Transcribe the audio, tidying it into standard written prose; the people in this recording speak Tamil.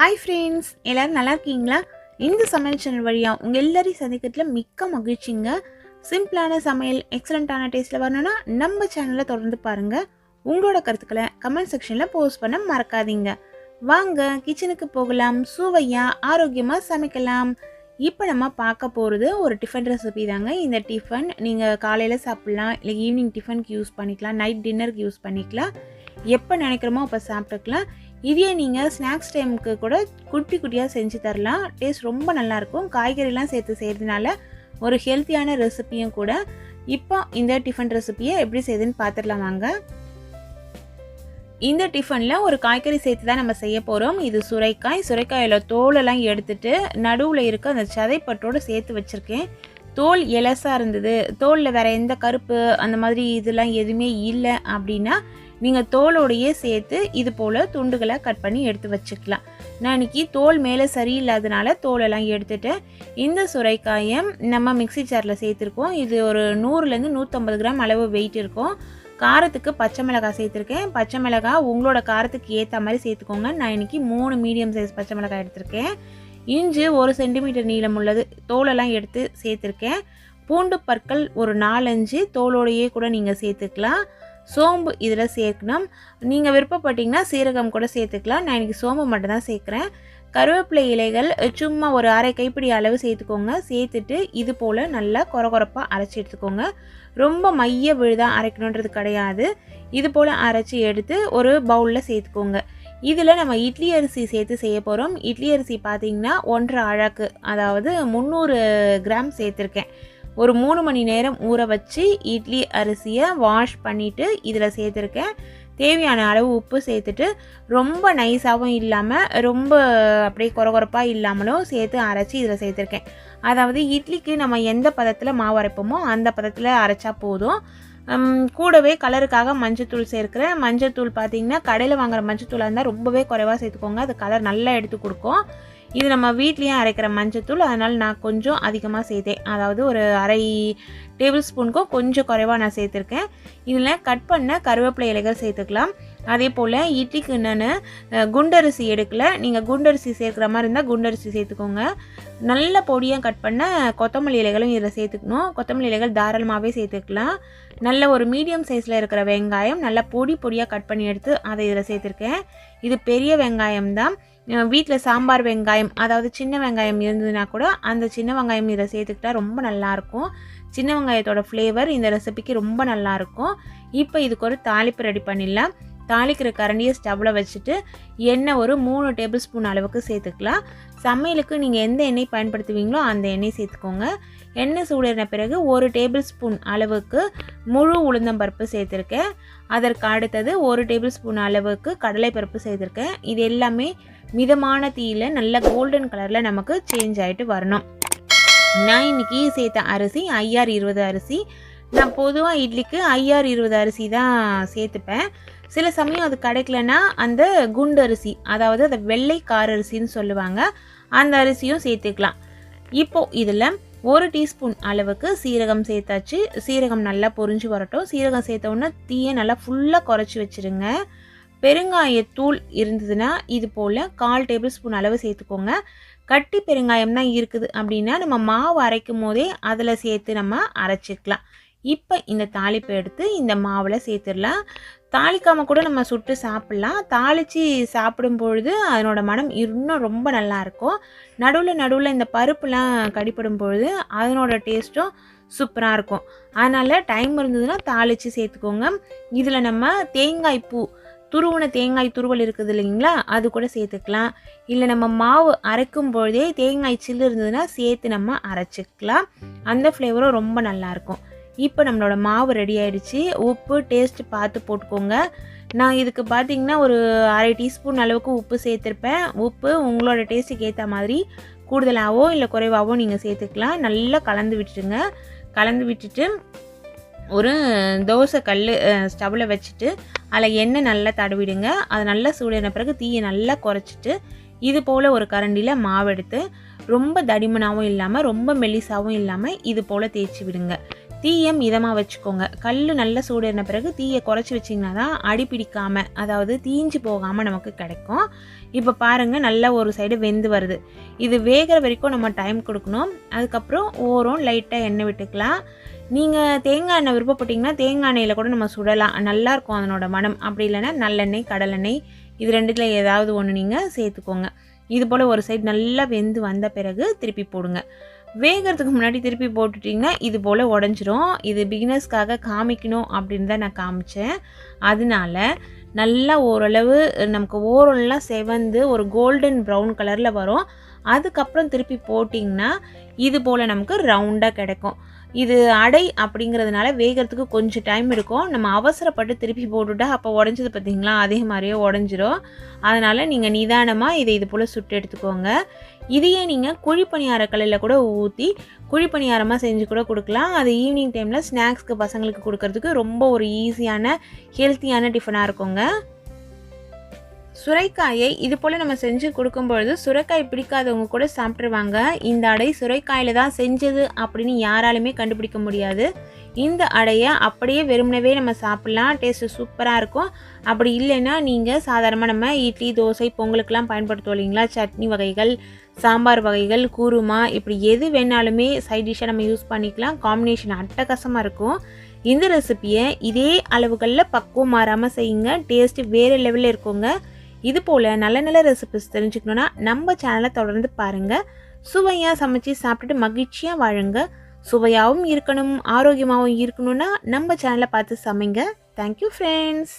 ஹாய் ஃப்ரெண்ட்ஸ், எல்லோரும் நல்லா இருக்கீங்களா? இந்த சமையல் சேனல் வழியாக உங்கள் எல்லாரையும் சந்திக்கிறதுல மிக்க மகிழ்ச்சிங்க. சிம்பிளான சமையல் எக்ஸலண்ட்டான டேஸ்ட்டில் வரணும்னா நம்ம சேனலை தொடர்ந்து பாருங்கள். உங்களோட கருத்துக்களை கமெண்ட் செக்ஷனில் போஸ்ட் பண்ண மறக்காதீங்க. வாங்க கிச்சனுக்கு போகலாம், சுவையாக ஆரோக்கியமாக சமைக்கலாம். இப்போ நம்ம பார்க்க போகிறது ஒரு டிஃபன் ரெசிபி தாங்க. இந்த டிஃபன் நீங்கள் காலையில் சாப்பிட்லாம், இல்லை ஈவினிங் டிஃபனுக்கு யூஸ் பண்ணிக்கலாம், நைட் டின்னருக்கு யூஸ் பண்ணிக்கலாம். எப்போ நினைக்கிறோமோ அப்போ சாப்பிட்டுக்கலாம். இதே நீங்கள் ஸ்நாக்ஸ் டைமுக்கு கூட குட்டி குட்டியாக செஞ்சு தரலாம். டேஸ்ட் ரொம்ப நல்லாயிருக்கும். காய்கறிலாம் சேர்த்து செய்கிறதுனால ஒரு ஹெல்த்தியான ரெசிப்பியும் கூட. இப்போ இந்த டிஃபன் ரெசிப்பியை எப்படி செய்யுதுன்னு பார்த்துடலாம் வாங்க. இந்த டிஃபனில் ஒரு காய்கறி சேர்த்து தான் நம்ம செய்ய போகிறோம். இது சுரைக்காய். சுரைக்காயில் தோலெல்லாம் எடுத்துட்டு நடுவில் இருக்க அந்த சதைப்பட்டோடு சேர்த்து வச்சுருக்கேன். தோல் எலசாக இருந்தது, தோலில் வேறு எந்த கருப்பு அந்த மாதிரி இதெல்லாம் எதுவுமே இல்லை அப்படின்னா நீங்கள் தோலோடையே சேர்த்து இது போல் துண்டுகளை கட் பண்ணி எடுத்து வச்சுக்கலாம். நான் இன்றைக்கி தோல் மேலே சரியில்லாதனால தோலெல்லாம் எடுத்துகிட்டு இந்த சுரைக்காயை நம்ம மிக்சி ஜாரில் சேர்த்துருக்கோம். இது ஒரு 100லேருந்து 150 கிராம் அளவு வெயிட் இருக்கும். காரத்துக்கு பச்சை மிளகாய் சேர்த்துருக்கேன். பச்சை மிளகாய் உங்களோட காரத்துக்கு ஏற்ற மாதிரி சேர்த்துக்கோங்க. நான் இன்றைக்கி 3 மீடியம் சைஸ் பச்சை மிளகாய் எடுத்திருக்கேன். இஞ்சி 1 சென்டிமீட்டர் நீளம் உள்ளது தோலெல்லாம் எடுத்து சேர்த்துருக்கேன். பூண்டு பற்கள் ஒரு 4-5 தோலோடையே கூட நீங்கள் சேர்த்துக்கலாம். சோம்பு இதில் சேர்க்கணும். நீங்கள் விருப்பப்பட்டீங்கன்னா சீரகம் கூட சேர்த்துக்கலாம். நான் இன்றைக்கி சோம்பு மட்டும் தான் சேர்க்குறேன். கருவேப்பிலை இலைகள் சும்மா ஒரு அரை கைப்பிடி அளவு சேர்த்துக்கோங்க. சேர்த்துட்டு இது போல் நல்லா கொரகொரப்பாக அரைச்சி எடுத்துக்கோங்க. ரொம்ப மைய விழுதாக அரைக்கணுன்றது கிடையாது. இது போல் அரைச்சி எடுத்து ஒரு பவுலில் சேர்த்துக்கோங்க. இதில் நம்ம இட்லி அரிசி சேர்த்து செய்ய போகிறோம். இட்லி அரிசி பார்த்திங்கன்னா 1.5 அழகு, அதாவது 300 கிராம் சேர்த்துருக்கேன். ஒரு 3 மணி நேரம் ஊற வச்சு இட்லி அரிசியை வாஷ் பண்ணிவிட்டு இதில் சேர்த்துருக்கேன். தேவையான அளவு உப்பு சேர்த்துட்டு ரொம்ப நைஸாகவும் இல்லாமல் ரொம்ப அப்படியே கொரகொரப்பாக இல்லாமலும் சேர்த்து அரைச்சி இதில் சேர்த்துருக்கேன். அதாவது இட்லிக்கு நம்ம எந்த பதத்தில் மாவு அரைப்போமோ அந்த பதத்தில் அரைச்சா போதும். கூடவே கலருக்காக மஞ்சத்தூள் சேர்க்குறேன். மஞ்சத்தூள் பார்த்திங்கன்னா கடையில் வாங்குகிற மஞ்சத்தூளாக இருந்தால் ரொம்பவே குறைவாக சேர்த்துக்கோங்க. அது கலர் நல்லா எடுத்து கொடுக்கும். இது நம்ம வீட்லேயே அரைக்கிற மஞ்சத்தூள், அதனால் நான் கொஞ்சம் அதிகமாக சேர்த்தேன். அதாவது ஒரு அரை டேபிள் ஸ்பூனுக்கும் கொஞ்சம் குறைவாக நான் சேர்த்துருக்கேன். இதில் கட் பண்ண கருவேப்பிலை இலைகள் சேர்த்துக்கலாம். அதே போல் இட்லிக்கு நான் குண்டரிசி எடுக்கலை. நீங்கள் குண்டரிசி சேர்க்குற மாதிரி இருந்தால் குண்டரிசி சேர்த்துக்கோங்க. நல்ல பொடியாக கட் பண்ண கொத்தமல்லி இலைகளும் இதில் சேர்த்துக்கணும். கொத்தமல்லி இலைகள் தாராளமாகவே சேர்த்துக்கலாம். நல்ல ஒரு மீடியம் சைஸில் இருக்கிற வெங்காயம் நல்லா பொடியாக கட் பண்ணி எடுத்து அதை இதில் சேர்த்துருக்கேன். இது பெரிய வெங்காயம் தான். வீட்டில் சாம்பார் வெங்காயம், அதாவது சின்ன வெங்காயம் இருந்ததுன்னா கூட அந்த சின்ன வெங்காயம் இதை சேர்த்துக்கிட்டா ரொம்ப நல்லாயிருக்கும். சின்ன வெங்காயத்தோட ஃப்ளேவர் இந்த ரெசிபிக்கு ரொம்ப நல்லாயிருக்கும். இப்போ இதுக்கு ஒரு தாளிப்பு ரெடி பண்ணிடலாம். தாளிக்கிற கரண்டியை ஸ்டவ்வில் வச்சுட்டு எண்ணெய் ஒரு 3 டேபிள் ஸ்பூன் அளவுக்கு சேர்த்துக்கலாம். சமையலுக்கு நீங்கள் எந்த எண்ணெய் பயன்படுத்துவீங்களோ அந்த எண்ணெய் சேர்த்துக்கோங்க. எண்ணெய் சூடான பிறகு 1 டேபிள் ஸ்பூன் அளவுக்கு முழு உளுந்தம்பருப்பு சேர்த்துருக்கேன். அதற்கு அடுத்தது 1 டேபிள் ஸ்பூன் அளவுக்கு கடலைப்பருப்பு சேர்த்துருக்கேன். இது எல்லாமே மிதமான தீயில் நல்ல கோல்டன் கலரில் நமக்கு சேஞ்ச் ஆகிட்டு வரணும். நான் இன்றைக்கி சேர்த்த அரிசி IR20 அரிசி. நான் பொதுவாக இட்லிக்கு IR20 அரிசி தான் சேர்த்துப்பேன். சில சமயம் அது கிடைக்கலன்னா அந்த குண்டு அரிசி, அதாவது அந்த வெள்ளை காரரிசின்னு சொல்லுவாங்க, அந்த அரிசியும் சேர்த்துக்கலாம். இப்போது இதில் 1 டீஸ்பூன் அளவுக்கு சீரகம் சேர்த்தாச்சு. சீரகம் நல்லா பொரிஞ்சு வரட்டும். சீரகம் சேர்த்தோன்னா தீயை நல்லா ஃபுல்லாக குறைச்சி வச்சுருங்க. பெருங்காயத்தூள் இருந்ததுன்னா இது போல் 1/4 டேபிள் ஸ்பூன் அளவு சேர்த்துக்கோங்க. கட்டி பெருங்காயம் தான் இருக்குது அப்படின்னா நம்ம மாவு அரைக்கும் போதே அதில் சேர்த்து நம்ம அரைச்சிக்கலாம். இப்போ இந்த தாளிப்பை எடுத்து இந்த மாவில் சேர்த்துடலாம். தாளிக்காமல் கூட நம்ம சுட்டு சாப்பிட்லாம். தாளித்து சாப்பிடும் பொழுது அதனோட மனம் இன்னும் ரொம்ப நல்லாயிருக்கும். நடுவில் இந்த பருப்புலாம் கடிப்படும் பொழுது அதனோட டேஸ்ட்டும் சூப்பராக இருக்கும். அதனால் டைம் இருந்ததுன்னா தாளித்து சேர்த்துக்கோங்க. இதில் நம்ம தேங்காய் பூ, துருவன தேங்காய் துருவல் இருக்குது இல்லைங்களா, அது கூட சேர்த்துக்கலாம். இல்லை நம்ம மாவு அரைக்கும் பொழுதே தேங்காய் சில்லு இருந்ததுன்னா சேர்த்து நம்ம அரைச்சிக்கலாம். அந்த ஃப்ளேவரும் ரொம்ப நல்லாயிருக்கும். இப்போ நம்மளோட மாவு ரெடி ஆகிடுச்சு. உப்பு டேஸ்ட்டு பார்த்து போட்டுக்கோங்க. நான் இதுக்கு பார்த்திங்கன்னா ஒரு அரை டீஸ்பூன் அளவுக்கு உப்பு சேர்த்துருப்பேன். உப்பு உங்களோட டேஸ்ட்டுக்கு ஏற்ற மாதிரி கூடுதலாகவோ இல்லை குறைவாகவோ நீங்கள் சேர்த்துக்கலாம். நல்லா கலந்து விட்டுடுங்க. கலந்து விட்டுட்டு ஒரு தோசை கல் ஸ்டவ்வில் வச்சுட்டு அதில் எண்ணெய் நல்லா தடவிடுங்க. அது நல்லா சூடான பிறகு தீயை நல்லா குறைச்சிட்டு இது போல் ஒரு கரண்டியில் மாவு எடுத்து ரொம்ப தடிமனாகவும் இல்லாமல் ரொம்ப மெல்லிசாகவும் இல்லாமல் இது போல் தேய்ச்சி விடுங்க. தீயை மிதமாக வச்சுக்கோங்க. கல் நல்லா சூடேறின பிறகு தீயை குறைச்சி வச்சிங்கன்னா தான் அடி பிடிக்காமல், அதாவது தீஞ்சு போகாமல் நமக்கு கிடைக்கும். இப்போ பாருங்கள், நல்லா ஒரு சைடு வெந்து வருது. இது வேகிற வரைக்கும் நம்ம டைம் கொடுக்கணும். அதுக்கப்புறம் ஓரம் லைட்டாக எண்ணெய் விட்டுக்கலாம். நீங்கள் தேங்காய் எண்ணெய் விருப்பப்பட்டிங்கன்னா தேங்காய் எண்ணெயில் கூட நம்ம சுடலாம், நல்லாயிருக்கும் அதனோட மனம். அப்படி இல்லைன்னா நல்லெண்ணெய், கடலெண்ணெய், இது ரெண்டுத்தில் ஏதாவது ஒன்று நீங்கள் சேர்த்துக்கோங்க. இது போல் ஒரு சைடு நல்லா வெந்து வந்த பிறகு திருப்பி போடுங்க. வேகிறதுக்கு முன்னாடி திருப்பி போட்டுட்டிங்கன்னா இது போல் உடஞ்சிரும். இது பிகினர்ஸ்க்காக காமிக்கணும் அப்படின்னு தான் நான் காமிச்சேன். அதனால நல்லா ஓரளவு நமக்கு ஓரம்லாம் செவந்து ஒரு கோல்டன் ப்ரௌன் கலரில் வரும். அதுக்கப்புறம் திருப்பி போட்டிங்கன்னா இது போல் நமக்கு ரவுண்டாக கிடைக்கும். இது அடை அப்படிங்கிறதுனால வேகிறதுக்கு கொஞ்சம் டைம் எடுக்கும். நம்ம அவசரப்பட்டு திருப்பி போட்டுட்டா அப்போ உடஞ்சது பார்த்திங்களா, அதே மாதிரியே உடஞ்சிரும். அதனால் நீங்கள் நிதானமாக இதை இது போல் சுட்டு எடுத்துக்கோங்க. இதையே நீங்கள் குழிப்பணியார கல்லில் கூட ஊற்றி குழிப்பணியாரமாக செஞ்சு கூட கொடுக்கலாம். அது ஈவினிங் டைமில் ஸ்நாக்ஸ்க்கு பசங்களுக்கு கொடுக்கறதுக்கு ரொம்ப ஒரு ஈஸியான ஹெல்த்தியான டிஃபனாக இருக்குங்க. சுரைக்காயை இது போல் நம்ம செஞ்சு கொடுக்கும்பொழுது சுரைக்காய் பிடிக்காதவங்க கூட சாப்பிட்ருவாங்க. இந்த அடை சுரைக்காயில் தான் செஞ்சது அப்படின்னு யாராலுமே கண்டுபிடிக்க முடியாது. இந்த அடையை அப்படியே வெறுமனவே நம்ம சாப்பிட்லாம், டேஸ்ட்டு சூப்பராக இருக்கும். அப்படி இல்லைன்னா நீங்கள் சாதாரணமாக நம்ம இட்லி, தோசை, பொங்கலுக்கெலாம் பயன்படுத்துவோம் இல்லைங்களா, சட்னி வகைகள், சாம்பார் வகைகள், குருமா, இப்படி எது வேணாலுமே சைட் டிஷ்ஷாக நம்ம யூஸ் பண்ணிக்கலாம். காம்பினேஷன் அட்டகாசமாக இருக்கும். இந்த ரெசிப்பியை இதே அளவுகளில் பக்குவம் மாறாமல் செய்யுங்க, டேஸ்ட்டு வேறு லெவலில் இருக்குங்க. இது போல் நல்ல நல்ல ரெசிபிஸ் தெரிஞ்சுக்கணுன்னா நம்ம சேனலை தொடர்ந்து பாருங்கள். சுவையாக சமைச்சு சாப்பிட்டுட்டு மகிழ்ச்சியாக வாழுங்க. சுவையாகவும் இருக்கணும், ஆரோக்கியமாகவும் இருக்கணும்னா நம்ம சேனலை பார்த்து சமைங்க. Thank you friends.